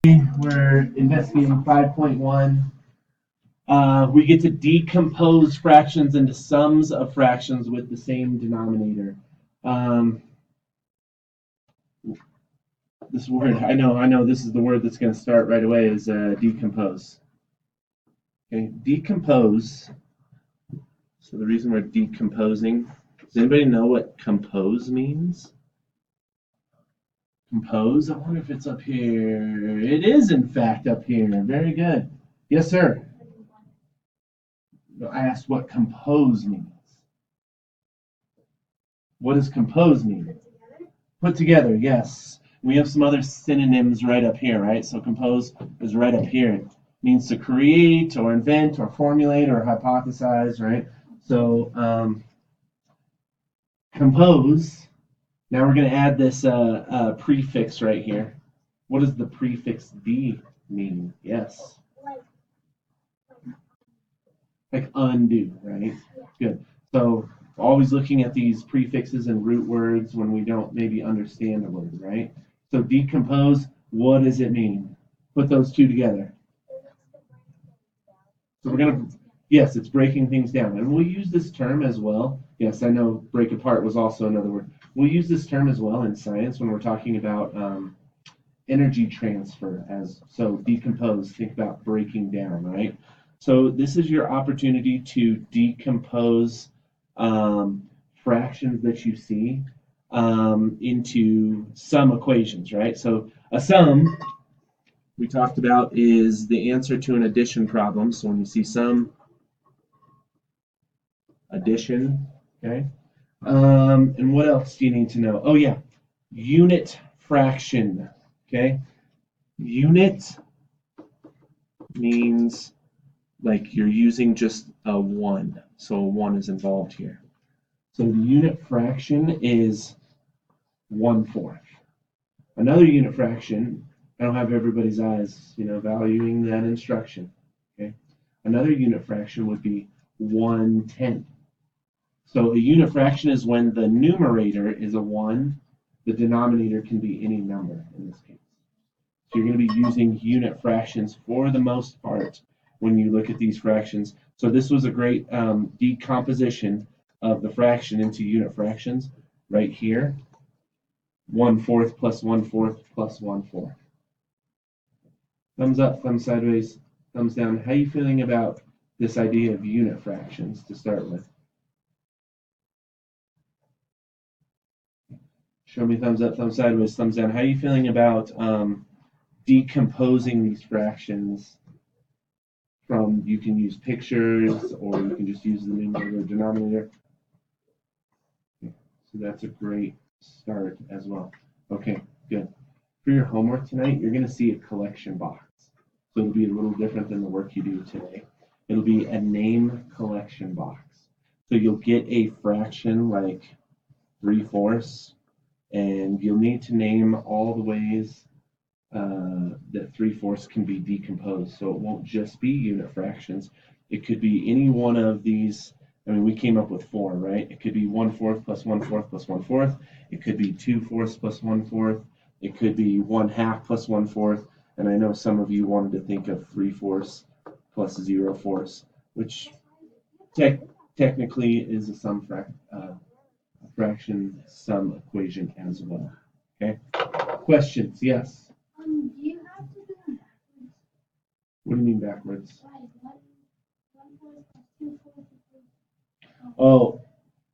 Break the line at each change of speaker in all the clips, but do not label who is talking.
We're investigating 5.1. We get to decompose fractions into sums of fractions with the same denominator. This word, I know this is the word that's going to start right away, is decompose. Okay, decompose. So the reason we're decomposing, does anybody know what compose means? Compose, I wonder if it's up here. It is, in fact, up here. Very good. Yes, sir. I asked what compose means. What does compose mean? Put together, yes. We have some other synonyms right up here, right? So compose is right up here. It means to create or invent or formulate or hypothesize, right? So compose. Now we're going to add this prefix right here. What does the prefix D mean? Yes. Like undo, right? Good. So always looking at these prefixes and root words when we don't maybe understand a word, right? So decompose, what does it mean? Put those two together. So we're going to, yes, it's breaking things down. And we'll use this term as well. Yes, I know break apart was also another word. We'll use this term as well in science when we're talking about energy transfer. So decompose, think about breaking down, right? So this is your opportunity to decompose fractions that you see into sum equations, right? So a sum, we talked about, is the answer to an addition problem. So when you see sum, addition, okay? And what else do you need to know? Oh yeah, unit fraction, okay? Unit means like you're using just a 1. So a 1 is involved here. So the unit fraction is 1/4. Another unit fraction, I don't have everybody's eyes, valuing that instruction. Okay. Another unit fraction would be 1/10. So a unit fraction is when the numerator is a 1, the denominator can be any number in this case. So you're going to be using unit fractions for the most part when you look at these fractions. So this was a great decomposition of the fraction into unit fractions right here. 1/4 plus 1/4 plus 1/4. Thumbs up, thumbs sideways, thumbs down. How are you feeling about this idea of unit fractions to start with? Show me thumbs up, thumbs sideways, thumbs down. How are you feeling about decomposing these fractions from, you can use pictures or you can just use the numerator or denominator. Okay, so that's a great start as well. Okay, good. For your homework tonight, you're going to see a collection box. So it'll be a little different than the work you do today. It'll be a name collection box. So you'll get a fraction like 3/4, and you'll need to name all the ways that 3/4 can be decomposed. So it won't just be unit fractions. It could be any one of these. I mean, we came up with 4, right? It could be 1/4 plus 1/4 plus 1/4. It could be 2/4 plus 1/4. It could be 1/2 plus 1/4. And I know some of you wanted to think of 3/4 plus 0/4, which technically is a fraction sum equation as well. Okay. Questions? Yes.
Do you have to do them backwards?
What do you mean backwards?
Right. 1/4 plus 2/4.
Oh,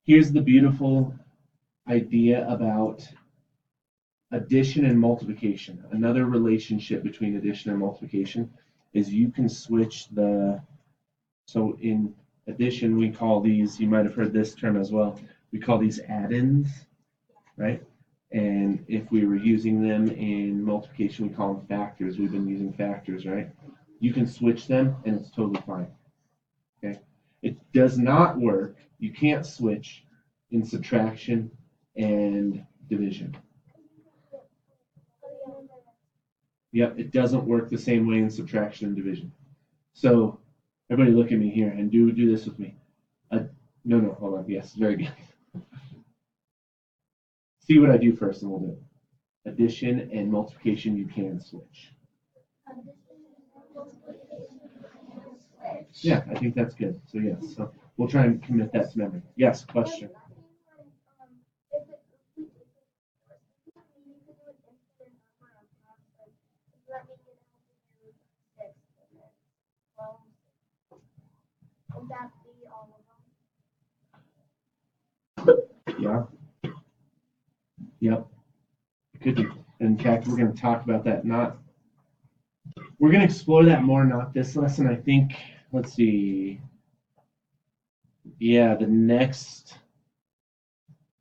here's the beautiful idea about addition and multiplication. Another relationship between addition and multiplication is you can switch so in addition we call these, you might have heard this term as well, we call these add-ins, right? And if we were using them in multiplication, we call them factors. We've been using factors, right? You can switch them and it's totally fine. Okay. It does not work. You can't switch in subtraction and division. Yep, it doesn't work the same way in subtraction and division. So everybody look at me here and do this with me. No, hold on. Yes, very good. See what I do first and we'll do it. Addition and multiplication you can switch. Yeah, I think that's good. So yes, so we'll try and commit that to memory. Yes, question. Yeah. Yep. It could be. In fact, we're going to talk about that. We're going to explore that more. Not this lesson. I think. Let's see. Yeah, the next.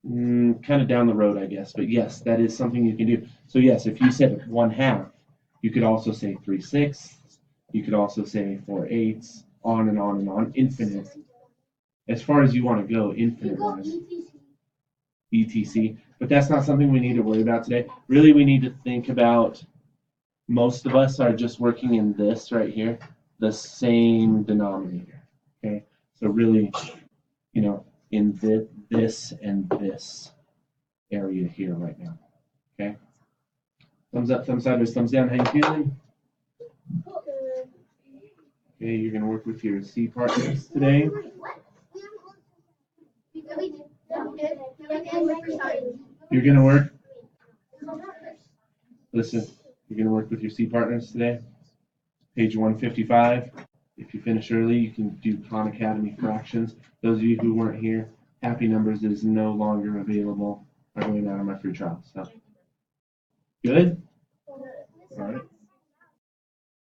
Kind of down the road, I guess. But yes, that is something you can do. So yes, if you said 1/2, you could also say 3/6. You could also say 4/8. On and on and on, infinite. As far as you want to go, infinite wise. ETC. But that's not something we need to worry about today. Really, we need to think about. Most of us are just working in this right here, the same denominator. Okay, so really, in this and this area here right now. Okay. Thumbs up, thumbs sideways, thumbs down. How you feeling? Okay, you're gonna work with your C partners today. You're gonna work. Listen, you're gonna work with your C partners today. Page 155. If you finish early, you can do Khan Academy fractions. Those of you who weren't here, Happy Numbers is no longer available. I'm going out on my free trial. So good. All right.